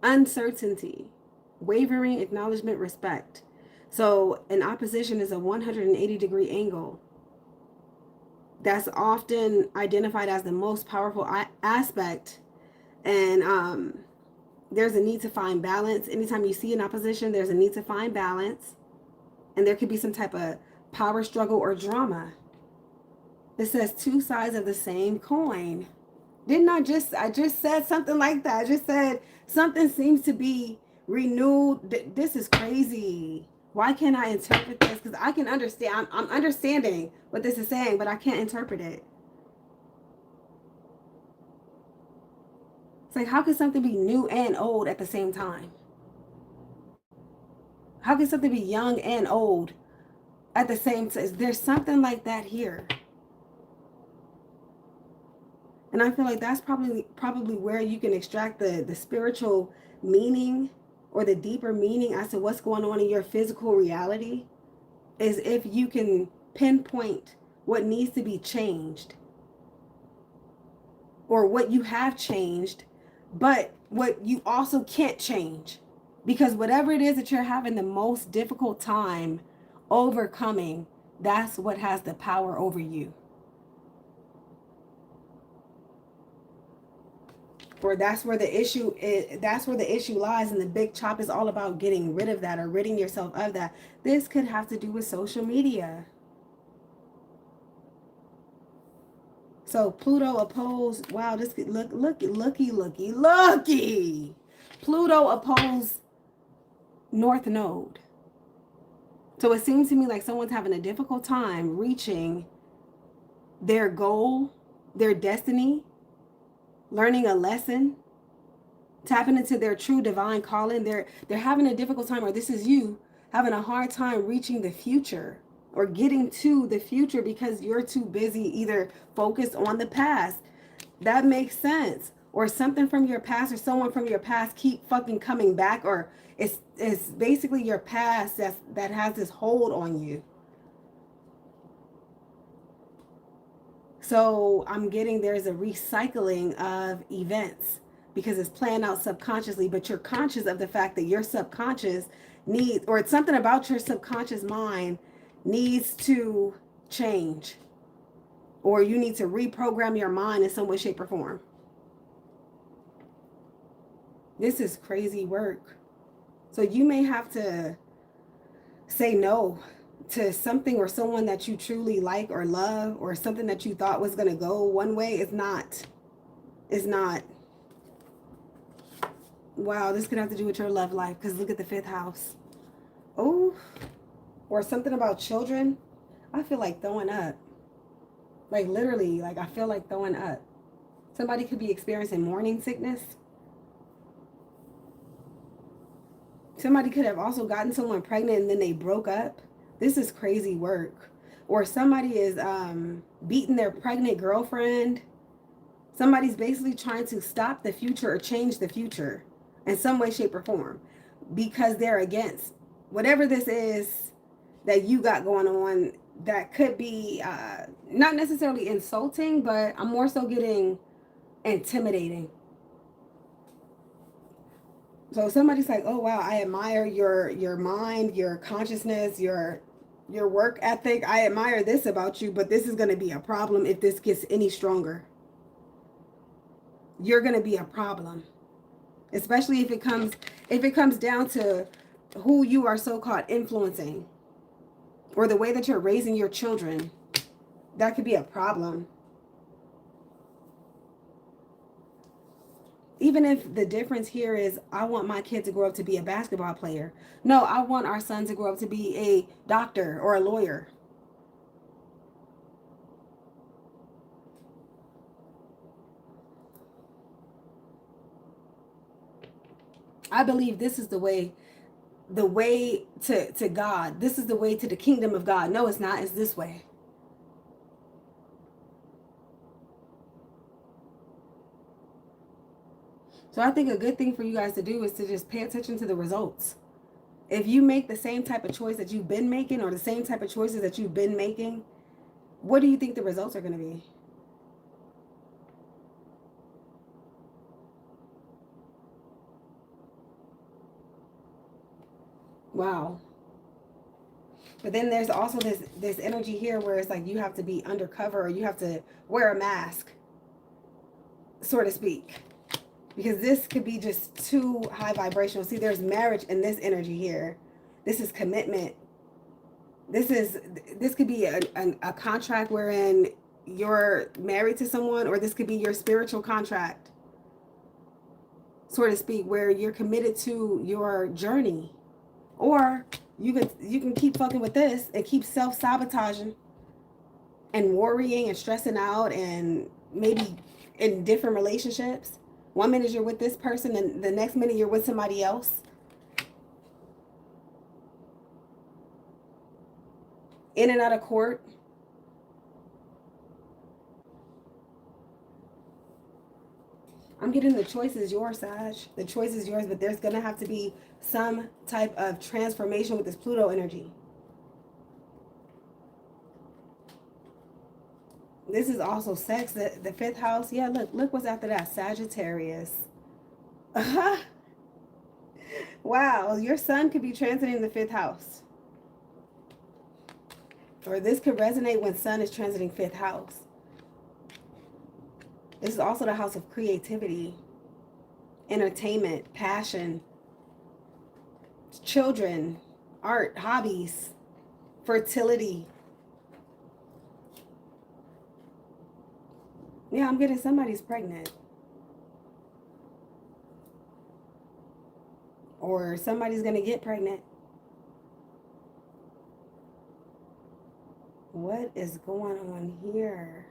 uncertainty, wavering, acknowledgement, respect. So an opposition is a 180-degree angle. That's often identified as the most powerful aspect. And there's a need to find balance. Anytime you see an opposition, there's a need to find balance. And there could be some type of power struggle or drama. It says two sides of the same coin. I just said something like that. I just said something seems to be renewed. This is crazy. Why can't I interpret this? Because I can understand. I'm understanding what this is saying, but I can't interpret it. It's like, how can something be new and old at the same time? How can something be young and old at the same time? There's something like that here. And I feel like that's probably where you can extract the spiritual meaning or the deeper meaning as to what's going on in your physical reality, is if you can pinpoint what needs to be changed or what you have changed, but what you also can't change. Because whatever it is that you're having the most difficult time overcoming, that's what has the power over you. Or that's where the issue is, that's where the issue lies, and the big chop is all about getting rid of that or ridding yourself of that. This could have to do with social media. So Pluto opposed, wow, this could looky. Pluto opposed North Node. So it seems to me like someone's having a difficult time reaching their goal, their destiny, learning a lesson, tapping into their true divine calling. They're having a difficult time, or this is you having a hard time reaching the future or getting to the future because you're too busy either focused on the past. That makes sense. Or something from your past or someone from your past keep fucking coming back, or it's basically your past that has this hold on you. So I'm getting there's a recycling of events because it's planned out subconsciously, but you're conscious of the fact that your subconscious needs, or it's something about your subconscious mind needs to change, or you need to reprogram your mind in some way, shape, or form. This is crazy work. So you may have to say no to something or someone that you truly like or love, or something that you thought was going to go one way. It's not. It's not. Wow, this could have to do with your love life, because look at the 5th house. Oh, or something about children. I feel like throwing up. Like literally, like I feel like throwing up. Somebody could be experiencing morning sickness. Somebody could have also gotten someone pregnant and then they broke up. This is crazy work. Or somebody is beating their pregnant girlfriend. Somebody's basically trying to stop the future or change the future in some way, shape, or form, because they're against whatever this is that you got going on. That could be not necessarily insulting, but I'm more so getting intimidating. So somebody's like, oh wow, I admire your mind, your consciousness, your work ethic. I admire this about you, but this is going to be a problem if this gets any stronger. You're going to be a problem, especially if it comes down to who you are so-called influencing, or the way that you're raising your children. That could be a problem. Even if the difference here is, I want my kid to grow up to be a basketball player. No, I want our son to grow up to be a doctor or a lawyer. I believe this is the way to God. This is the way to the kingdom of God. No, it's not. It's this way. So I think a good thing for you guys to do is to just pay attention to the results. If you make the same type of choice that you've been making, or the same type of choices that you've been making, what do you think the results are going to be? Wow. But then there's also this energy here where it's like you have to be undercover, or you have to wear a mask, so to speak. Because this could be just too high vibrational. See, there's marriage in this energy here. This is commitment. This could be a contract wherein you're married to someone, or this could be your spiritual contract, so to speak, where you're committed to your journey. Or you can keep fucking with this and keep self-sabotaging and worrying and stressing out, and maybe in different relationships. One minute you're with this person, and the next minute you're with somebody else. In and out of court. I'm getting the choice is yours, Sag. The choice is yours, but there's going to have to be some type of transformation with this Pluto energy. This is also sex. The 5th house. Yeah, look what's after that. Sagittarius. Wow, your sun could be transiting the 5th house. Or this could resonate when sun is transiting 5th house. This is also the house of creativity, entertainment, passion, children, art, hobbies, fertility. Yeah, I'm getting somebody's pregnant. Or somebody's going to get pregnant. What is going on here?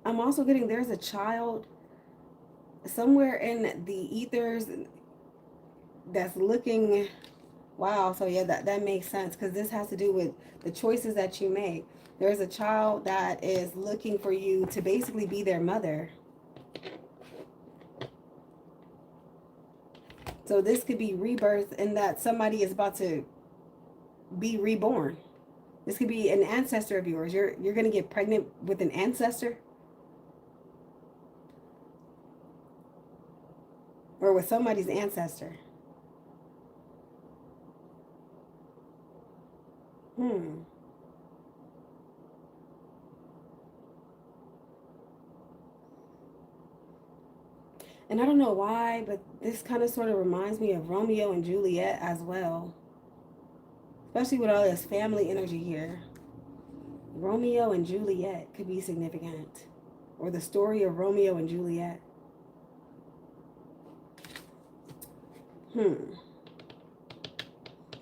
I'm also getting there's a child somewhere in the ethers that's looking. Wow, so yeah, that makes sense, because this has to do with the choices that you make. There's a child that is looking for you to basically be their mother. So this could be rebirth, in that somebody is about to be reborn. This could be an ancestor of yours. You're going to get pregnant with an ancestor. Or with somebody's ancestor. And I don't know why, but this kind of sort of reminds me of Romeo and Juliet as well. Especially with all this family energy here. Romeo and Juliet could be significant. Or the story of Romeo and Juliet.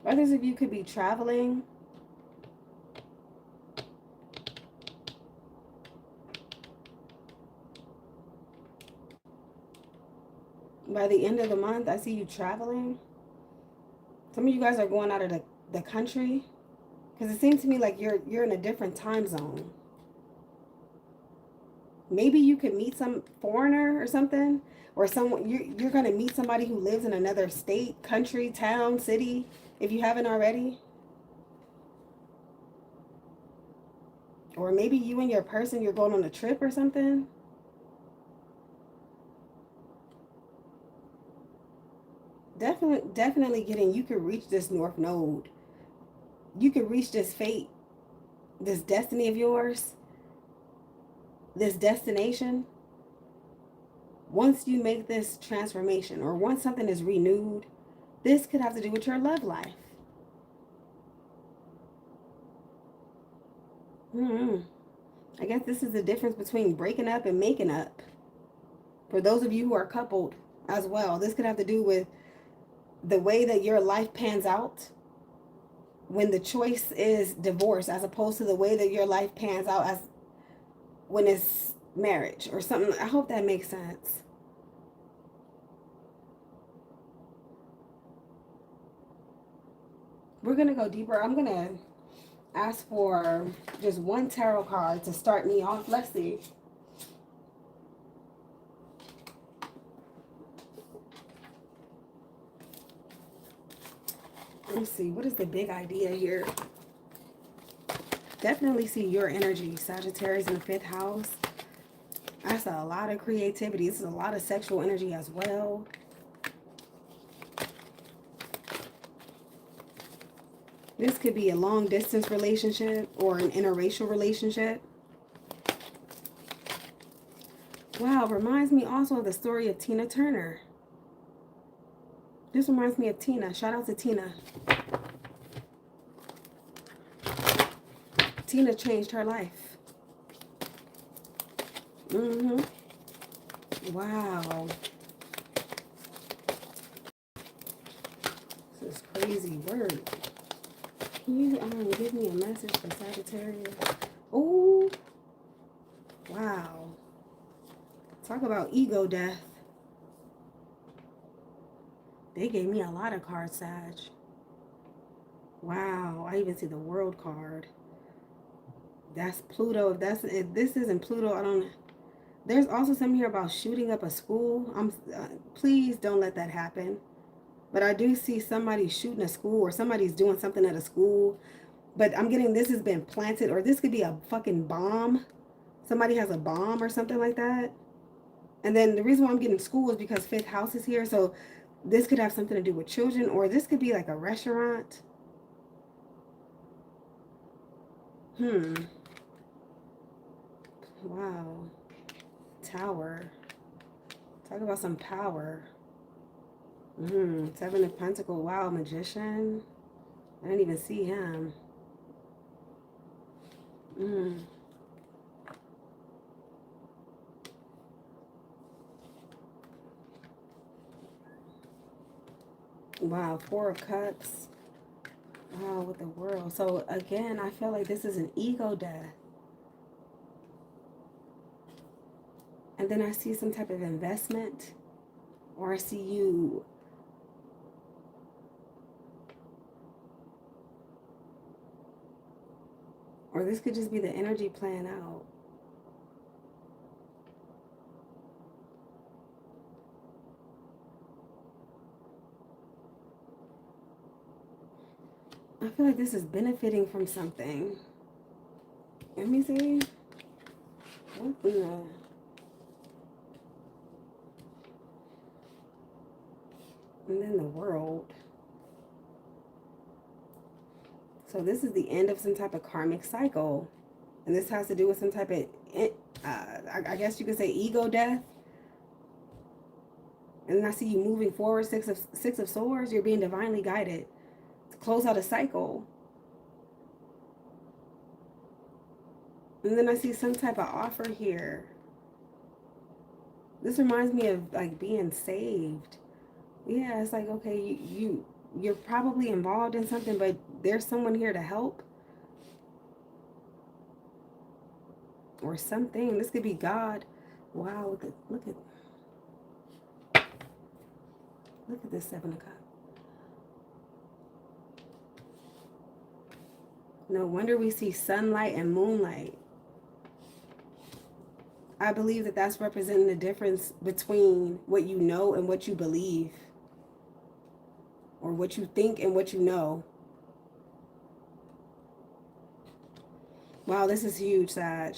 Others of you could be traveling. By the end of the month, I see you traveling. Some of you guys are going out of the country. Because it seems to me like you're in a different time zone. Maybe you could meet some foreigner or something. Or someone you're going to meet somebody who lives in another state, country, town, city, if you haven't already. Or maybe you and your person, you're going on a trip or something. Definitely getting, you could reach this North Node. You could reach this fate, this destiny of yours, this destination. Once you make this transformation, or once something is renewed, this could have to do with your love life. I guess this is the difference between breaking up and making up. For those of you who are coupled as well, this could have to do with the way that your life pans out when the choice is divorce, as opposed to the way that your life pans out as when it's marriage or something. I hope that makes sense. We're going to go deeper. I'm going to ask for just one tarot card to start me off. Let's see. Let's see. What is the big idea here? Definitely see your energy, Sagittarius in the 5th house. That's a lot of creativity. This is a lot of sexual energy as well. This could be a long distance relationship or an interracial relationship. Wow, reminds me also of the story of Tina Turner. This reminds me of Tina. Shout out to Tina. Tina changed her life. Wow. This is crazy work. Can you give me a message for Sagittarius? Oh, wow. Talk about ego death. They gave me a lot of cards, Sag. Wow, I even see the World card. That's Pluto. If this isn't Pluto, I don't. There's also something here about shooting up a school. Please don't let that happen. But I do see somebody shooting a school, or somebody's doing something at a school. But I'm getting this has been planted, or this could be a fucking bomb. Somebody has a bomb or something like that. And then the reason why I'm getting school is because 5th house is here. So this could have something to do with children, or this could be like a restaurant. Wow. Tower. Talk about some power. 7 of Pentacles. Wow, Magician. I didn't even see him. Wow, 4 of Cups. Wow, with the World. So again, I feel like this is an ego death. And then I see some type of investment, or I see you or this could just be the energy playing out. I feel like this is benefiting from something. Let me see. What in the... And then the world. So this is the end of some type of karmic cycle. And this has to do with some type of, I guess you could say, ego death. And then I see you moving forward, six of swords. You're being divinely guided to close out a cycle. And then I see some type of offer here. This reminds me of like being saved. Yeah, it's like, okay, you're probably involved in something, but there's someone here to help. Or something. This could be God. Wow, look at this Seven of Cups. No wonder we see sunlight and moonlight. I believe that that's representing the difference between what you know and what you believe. Or what you think and what you know. Wow, this is huge, Sag.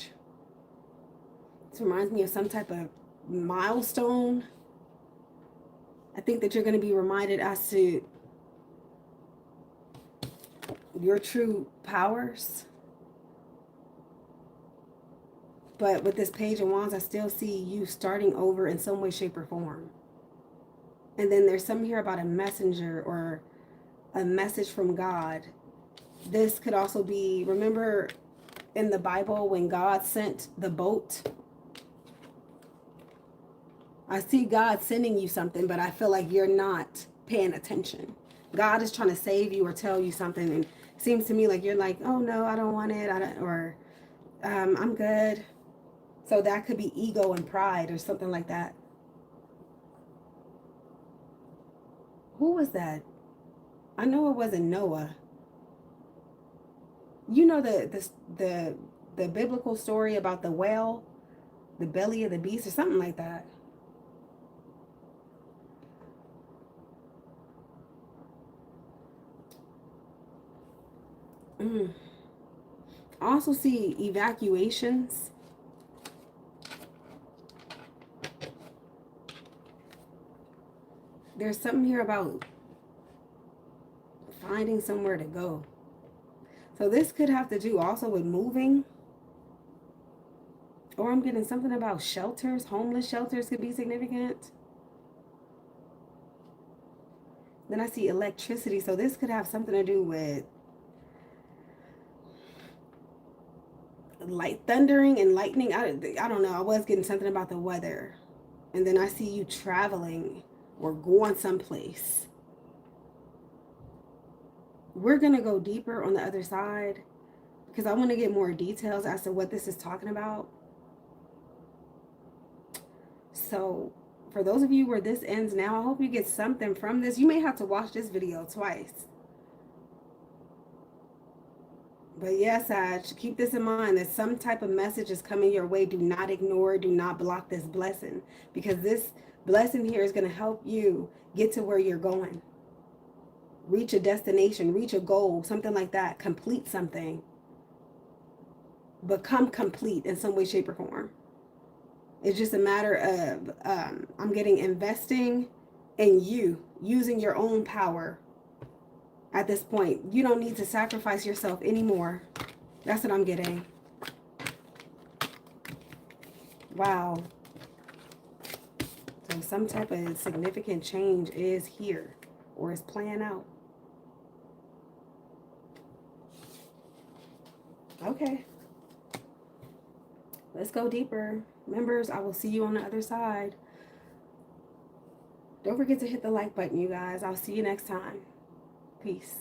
This reminds me of some type of milestone. I think that you're going to be reminded as to your true powers. But with this Page of Wands, I still see you starting over in some way, shape, or form. And then there's something here about a messenger or a message from God. This could also be, remember in the Bible when God sent the boat? I see God sending you something, but I feel like you're not paying attention. God is trying to save you or tell you something, and it seems to me like you're like, oh no, I don't want it, I'm good. So that could be ego and pride or something like that. Who was that? I know it wasn't Noah. You know the biblical story about the whale, the belly of the beast, or something like that. I also see evacuations. There's something here about finding somewhere to go. So this could have to do also with moving. Or I'm getting something about shelters. Homeless shelters could be significant. Then I see electricity. So this could have something to do with light thundering and lightning. I don't know. I was getting something about the weather. And then I see you traveling or going someplace. We're going to go deeper on the other side because I want to get more details as to what this is talking about. So for those of you where this ends now, I hope you get something from this. You may have to watch this video twice. But yes, Sag, keep this in mind that some type of message is coming your way. Do not ignore, do not block this blessing, because this blessing here is going to help you get to where you're going. Reach a destination, reach a goal, something like that. Complete something. Become complete in some way, shape, or form. It's just a matter of, I'm getting investing in you, using your own power. At this point, you don't need to sacrifice yourself anymore. That's what I'm getting. Wow. So some type of significant change is here or is playing out. Okay. Let's go deeper. Members, I will see you on the other side. Don't forget to hit the like button, you guys. I'll see you next time. Peace.